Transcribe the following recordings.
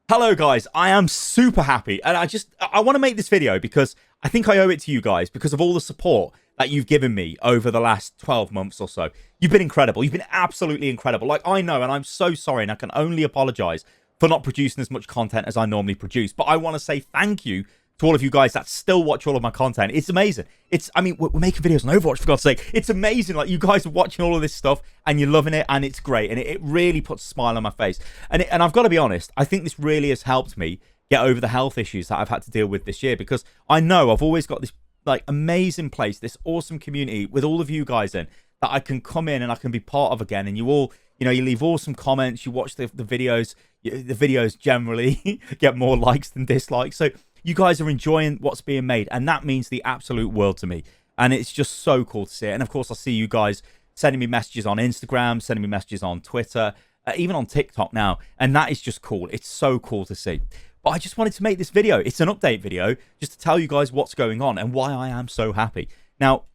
Hello guys, I am super happy and I want to make this video because I think I owe it to you guys because of all the support that you've given me over the last 12 months or so. You've been incredible. You've been absolutely incredible. Like, I know, and I'm so sorry, and I can only apologize for not producing as much content as I normally produce, but I want to say thank you to all of you guys that still watch all of my content. It's amazing. I mean, we're making videos on Overwatch, for God's sake. It's amazing. Like, you guys are watching all of this stuff and you're loving it, and it's great, and it really puts a smile on my face. And I've got to be honest, I think this really has helped me get over the health issues that I've had to deal with this year, because I know I've always got this like amazing place, this awesome community with all of you guys in that I can come in and I can be part of again. And you all, you leave awesome comments, you watch the videos. The videos generally get more likes than dislikes. So you guys are enjoying what's being made, and that means the absolute world to me. And it's just so cool to see it. And of course, I see you guys sending me messages on Instagram, sending me messages on Twitter, even on TikTok now. And that is just cool. It's so cool to see. But I just wanted to make this video. It's an update video just to tell you guys what's going on and why I am so happy. Now,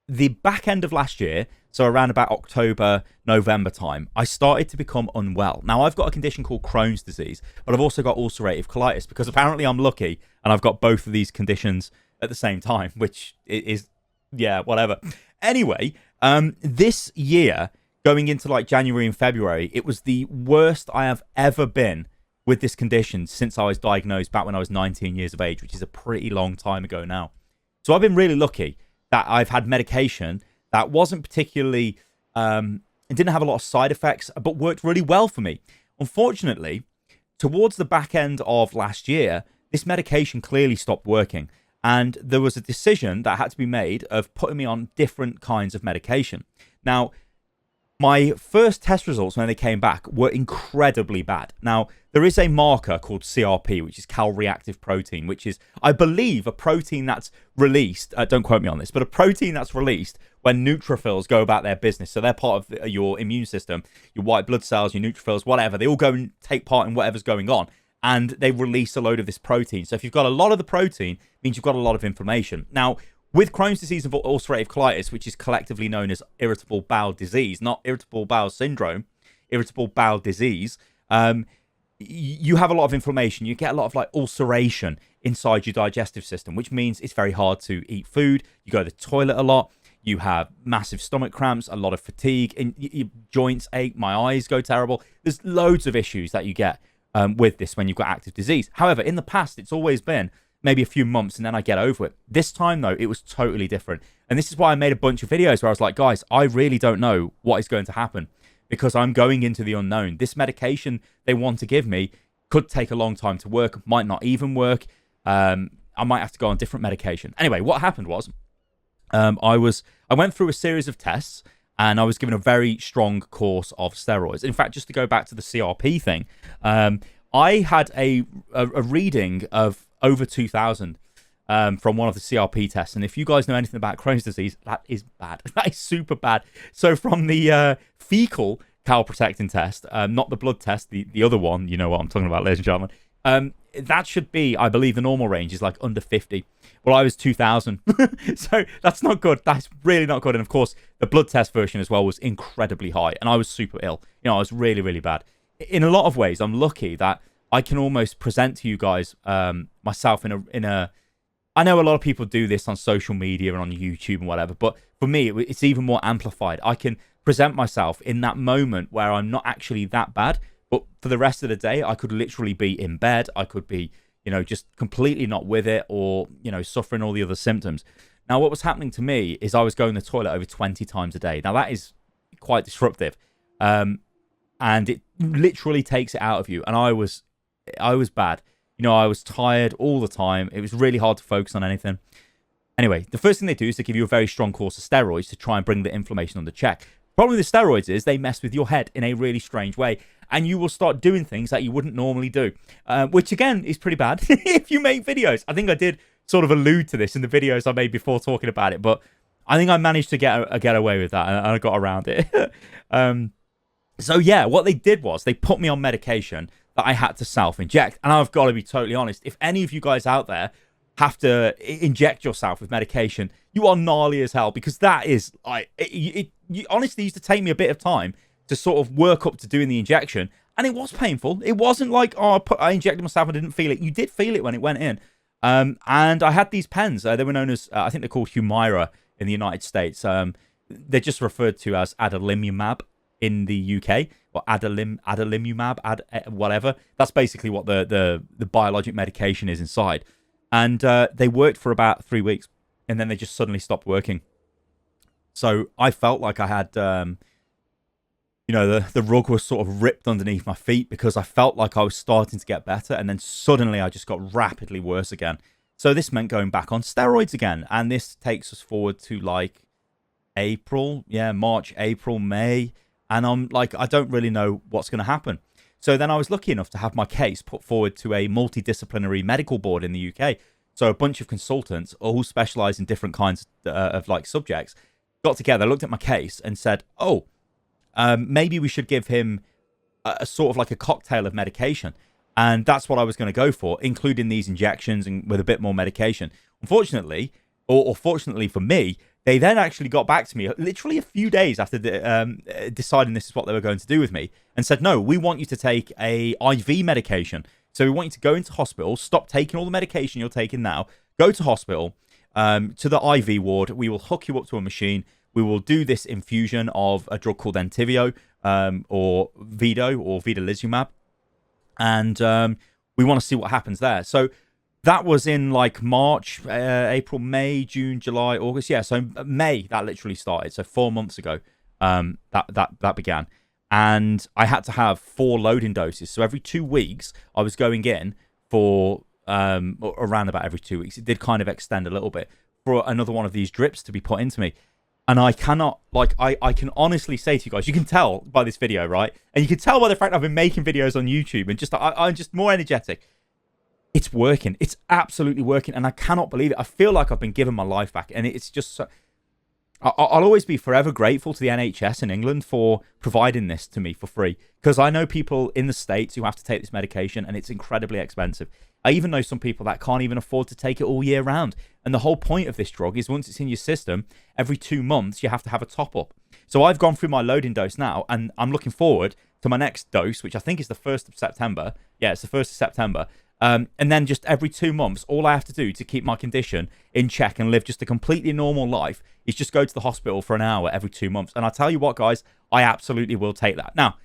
the back end of last year, so around about October, November time, I started to become unwell. Now, I've got a condition called Crohn's disease, but I've also got ulcerative colitis, because apparently I'm lucky and I've got both of these conditions at the same time, which is, yeah, whatever. Anyway, this year, going into like January and February, it was the worst I have ever been with this condition since I was diagnosed back when I was 19 years of age, which is a pretty long time ago now. So I've been really lucky that I've had medication that wasn't particularly, it didn't have a lot of side effects, but worked really well for me. Unfortunately, towards the back end of last year, this medication clearly stopped working. And there was a decision that had to be made of putting me on different kinds of medication. Now, my first test results when they came back were incredibly bad. Now, there is a marker called CRP, which is Reactive Protein, which is, I believe, a protein that's released, don't quote me on this, but a protein that's released when neutrophils go about their business. So they're part of your immune system, your white blood cells, your neutrophils, whatever. They all go and take part in whatever's going on, and they release a load of this protein. So if you've got a lot of the protein, it means you've got a lot of inflammation. Now, with Crohn's disease and ulcerative colitis, which is collectively known as irritable bowel disease, not irritable bowel syndrome, irritable bowel disease, you have a lot of inflammation. You get a lot of like ulceration inside your digestive system, which means it's very hard to eat food. You go to the toilet a lot. You have massive stomach cramps, a lot of fatigue, and your joints ache. My eyes go terrible. There's loads of issues that you get with this when you've got active disease. However, in the past, it's always been maybe a few months and then I get over it. This time, though, it was totally different. And this is why I made a bunch of videos where I was like, guys, I really don't know what is going to happen, because I'm going into the unknown. This medication they want to give me could take a long time to work, might not even work. I might have to go on different medication. Anyway, what happened was I went through a series of tests, and I was given a very strong course of steroids. In fact, just to go back to the CRP thing, I had a reading of over 2,000 from one of the CRP tests. And if you guys know anything about Crohn's disease, that is bad. That is super bad. So from the fecal calprotectin test, not the blood test, the other one, you know what I'm talking about, ladies and gentlemen, that should be, I believe the normal range is like under 50. Well, I was 2,000. So that's not good. That's really not good. And of course, the blood test version as well was incredibly high. And I was super ill. I was really, really bad. In a lot of ways, I'm lucky that I can almost present to you guys myself in a. I know a lot of people do this on social media and on YouTube and whatever, but for me, it's even more amplified. I can present myself in that moment where I'm not actually that bad, but for the rest of the day, I could literally be in bed. I could be, just completely not with it, or, suffering all the other symptoms. Now, what was happening to me is I was going to the toilet over 20 times a day. Now, that is quite disruptive. And it literally takes it out of you. And I was bad. I was tired all the time. It was really hard to focus on anything. Anyway, the first thing they do is they give you a very strong course of steroids to try and bring the inflammation under check. Problem with the steroids is they mess with your head in a really strange way, and you will start doing things that you wouldn't normally do, which again is pretty bad if you make videos. I think I did sort of allude to this in the videos I made before talking about it, but I think I managed to get away with that, and I got around it. So yeah, what they did was they put me on medication that I had to self-inject. And I've got to be totally honest, if any of you guys out there have to inject yourself with medication, you are gnarly as hell, because that is like, it honestly used to take me a bit of time to sort of work up to doing the injection. And it was painful. It wasn't like, oh, I injected myself and didn't feel it. You did feel it when it went in. And I had these pens. They were known as, I think they're called Humira in the United States. They're just referred to as adalimumab in the UK, or adalimumab, whatever. That's basically what the biologic medication is inside. And they worked for about 3 weeks, and then they just suddenly stopped working. So I felt like I had, the rug was sort of ripped underneath my feet, because I felt like I was starting to get better, and then suddenly I just got rapidly worse again. So this meant going back on steroids again, and this takes us forward to like March, April, May, and I'm like, I don't really know what's going to happen. So then I was lucky enough to have my case put forward to a multidisciplinary medical board in the UK. So a bunch of consultants, all specialize in different kinds of like subjects, got together, looked at my case and said, maybe we should give him a sort of like a cocktail of medication. And that's what I was going to go for, including these injections and with a bit more medication. Unfortunately, or fortunately for me, they then actually got back to me literally a few days after deciding this is what they were going to do with me, and said, no, we want you to take a IV medication. So we want you to go into hospital, stop taking all the medication you're taking now, go to hospital, to the IV ward. We will hook you up to a machine. We will do this infusion of a drug called Entyvio, or vedolizumab. And we want to see what happens there. So that was in like March, April, May, June, July, August. Yeah, so May that literally started. So 4 months ago, that began, and I had to have 4 loading doses. So every 2 weeks, I was going in for around about every 2 weeks. It did kind of extend a little bit for another one of these drips to be put into me. And I cannot, like, I can honestly say to you guys, you can tell by this video, right? And you can tell by the fact I've been making videos on YouTube and just I'm just more energetic. It's working. It's absolutely working. And I cannot believe it. I feel like I've been given my life back. And it's just so... I'll always be forever grateful to the NHS in England for providing this to me for free. Because I know people in the States who have to take this medication, and it's incredibly expensive. I even know some people that can't even afford to take it all year round. And the whole point of this drug is once it's in your system, every 2 months, you have to have a top-up. So I've gone through my loading dose now, and I'm looking forward to my next dose, which I think is the 1st of September. Yeah, it's the 1st of September. And then just every 2 months, all I have to do to keep my condition in check and live just a completely normal life is just go to the hospital for an hour every 2 months. And I tell you what, guys, I absolutely will take that. Now,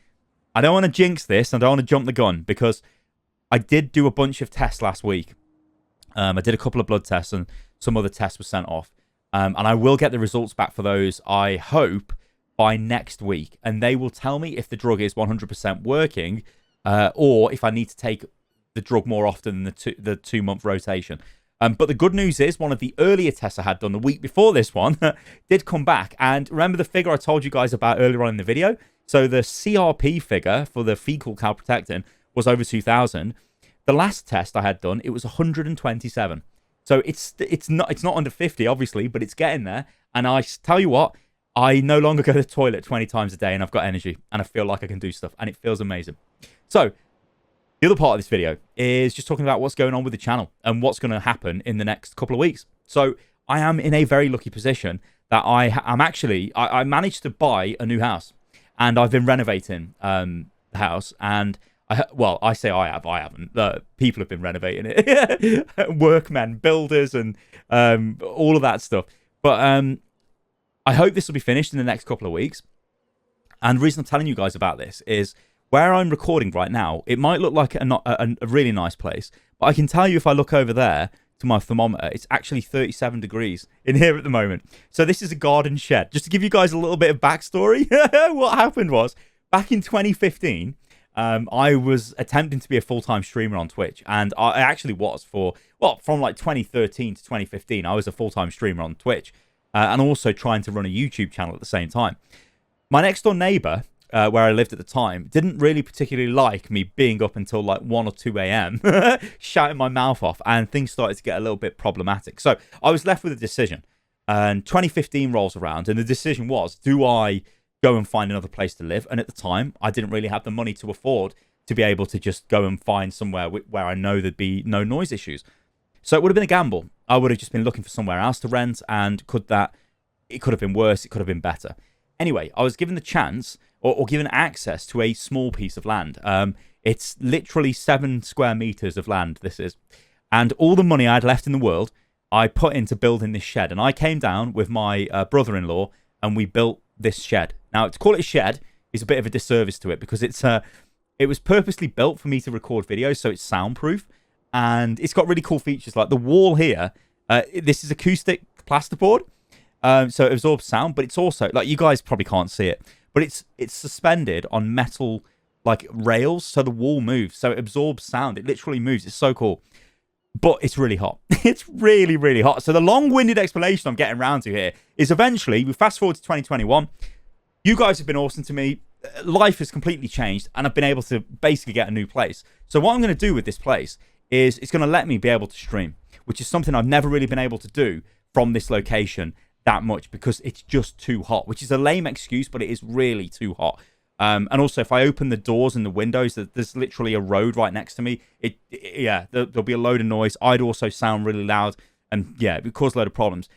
I don't want to jinx this. I don't want to jump the gun, because I did do a bunch of tests last week. I did a couple of blood tests, and some other tests were sent off. And I will get the results back for those, I hope, by next week. And they will tell me if the drug is 100% working, or if I need to take the drug more often than the 2 month rotation. But the good news is one of the earlier tests I had done the week before this one did come back. And remember the figure I told you guys about earlier on in the video? So the CRP figure for the fecal calprotectin was over 2,000. The last test I had done, it was 127. So it's not under 50, obviously, but it's getting there. And I tell you what, I no longer go to the toilet 20 times a day, and I've got energy, and I feel like I can do stuff, and it feels amazing. So the other part of this video is just talking about what's going on with the channel and what's going to happen in the next couple of weeks. So I am in a very lucky position that I managed to buy a new house, and I've been renovating the house. And I say I haven't. People have been renovating it, workmen, builders, and all of that stuff. But I hope this will be finished in the next couple of weeks. And the reason I'm telling you guys about this is, where I'm recording right now, it might look like a really nice place, but I can tell you if I look over there to my thermometer, it's actually 37 degrees in here at the moment. So this is a garden shed. Just to give you guys a little bit of backstory, what happened was, back in 2015, I was attempting to be a full-time streamer on Twitch, and I actually was from like 2013 to 2015, I was a full-time streamer on Twitch, and also trying to run a YouTube channel at the same time. My next-door neighbor, where I lived at the time, didn't really particularly like me being up until like 1 or 2 a.m. shouting my mouth off, and things started to get a little bit problematic. So I was left with a decision, and 2015 rolls around, and the decision was, do I go and find another place to live? And at the time, I didn't really have the money to afford to be able to just go and find somewhere where I know there'd be no noise issues. So it would have been a gamble. I would have just been looking for somewhere else to rent, and it could have been worse, it could have been better. Anyway, I was given the chance, or given access to a small piece of land. It's literally 7 square meters of land, this is. And all the money I had left in the world, I put into building this shed. And I came down with my brother-in-law, and we built this shed. Now, to call it a shed is a bit of a disservice to it, because it was purposely built for me to record videos, so it's soundproof. And it's got really cool features, like the wall here. This is acoustic plasterboard, so it absorbs sound, but it's also, like, you guys probably can't see it, but it's suspended on metal, like, rails, so the wall moves, so it absorbs sound. It literally moves. It's so cool. But it's really hot. It's really, really hot. So the long-winded explanation I'm getting around to here is, eventually, we fast forward to 2021. You guys have been awesome to me. Life has completely changed, and I've been able to basically get a new place. So what I'm going to do with this place is it's going to let me be able to stream, which is something I've never really been able to do from this location that much, because it's just too hot, which is a lame excuse, but it is really too hot. And also, if I open the doors and the windows, there's literally a road right next to me. There'll be a load of noise. I'd also sound really loud, and yeah, it would cause a load of problems.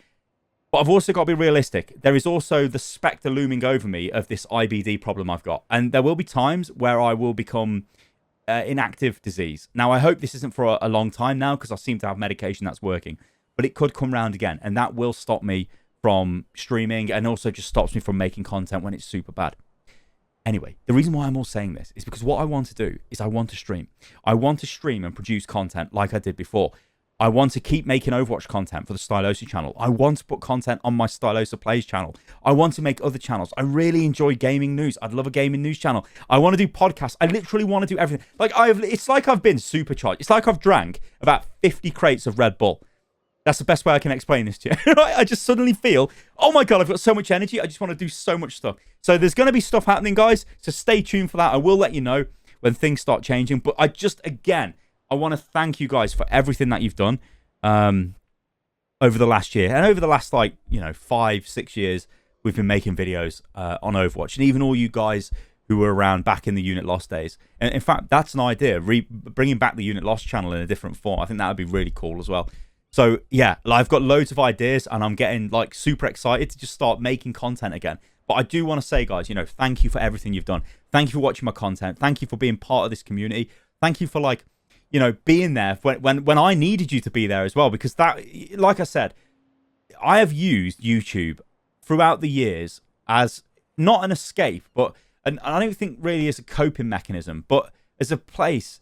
But I've also got to be realistic. There is also the spectre looming over me of this IBD problem I've got. And there will be times where I will become inactive disease. Now, I hope this isn't for a long time now, because I seem to have medication that's working. But it could come round again, and that will stop me from streaming, and also just stops me from making content when it's super bad. Anyway, the reason why I'm all saying this is because what I want to do is I want to stream. I want to stream and produce content like I did before. I want to keep making Overwatch content for the Stylosa channel. I want to put content on my Stylosa Plays channel. I want to make other channels. I really enjoy gaming news. I'd love a gaming news channel. I want to do podcasts. I literally want to do everything. It's like I've been supercharged. It's like I've drank about 50 crates of Red Bull. That's the best way I can explain this to you. I just suddenly feel, oh my God, I've got so much energy. I just want to do so much stuff. So there's going to be stuff happening, guys. So stay tuned for that. I will let you know when things start changing. But I want to thank you guys for everything that you've done over the last year. And over the last, 5-6 years, we've been making videos on Overwatch. And even all you guys who were around back in the Unit Lost days. And in fact, that's an idea. Bringing back the Unit Lost channel in a different form. I think that would be really cool as well. So, yeah, I've got loads of ideas, and I'm getting, super excited to just start making content again. But I do want to say, guys, thank you for everything you've done. Thank you for watching my content. Thank you for being part of this community. Thank you for, being there when I needed you to be there as well. Because that, like I said, I have used YouTube throughout the years as not an escape, but, and I don't think really as a coping mechanism, but as a place.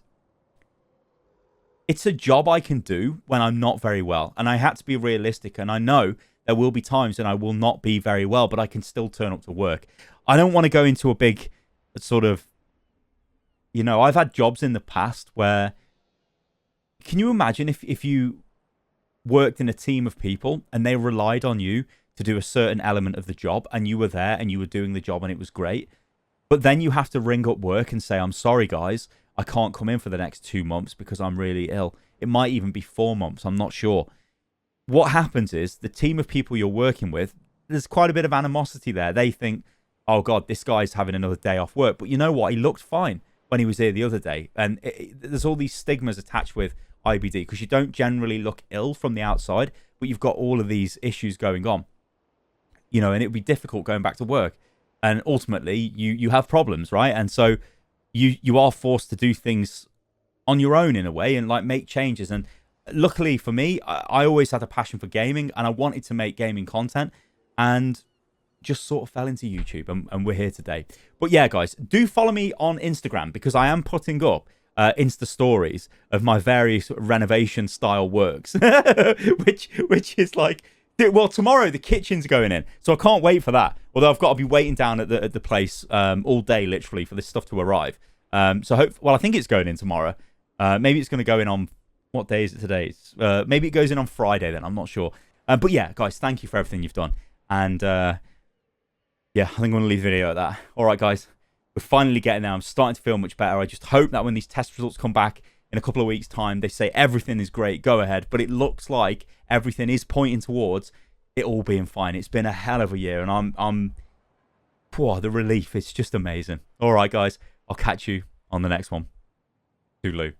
It's a job I can do when I'm not very well. And I had to be realistic. And I know there will be times when I will not be very well, but I can still turn up to work. I don't want to go into a big sort of, I've had jobs in the past where, can you imagine if you worked in a team of people and they relied on you to do a certain element of the job, and you were there and you were doing the job and it was great, but then you have to ring up work and say, I'm sorry, guys, I can't come in for the next 2 months because I'm really ill. It might even be 4 months. I'm not sure. What happens is the team of people you're working with, there's quite a bit of animosity there. They think, oh, God, this guy's having another day off work. But you know what? He looked fine when he was here the other day. And there's all these stigmas attached with IBD, because you don't generally look ill from the outside, but you've got all of these issues going on. And it would be difficult going back to work. And ultimately, you have problems, right? And so you are forced to do things on your own in a way, and make changes. And luckily for me, I always had a passion for gaming, and I wanted to make gaming content, and just sort of fell into YouTube, and we're here today. But yeah, guys, do follow me on Instagram, because I am putting up Insta stories of my various renovation style works, which is well, tomorrow the kitchen's going in, so I can't wait for that. Although I've got to be waiting down at the place all day, literally, for this stuff to arrive. I think it's going in tomorrow. Maybe it's going to go in on, what day is it today? Maybe it goes in on Friday then, I'm not sure. But yeah, guys, thank you for everything you've done. And yeah, I think I'm going to leave the video at that. All right, guys, we're finally getting there. I'm starting to feel much better. I just hope that when these test results come back in a couple of weeks' time, they say everything is great, go ahead. But it looks like everything is pointing towards it all being fine. It's been a hell of a year, and the relief is just amazing. All right, guys, I'll catch you on the next one. Toodaloo.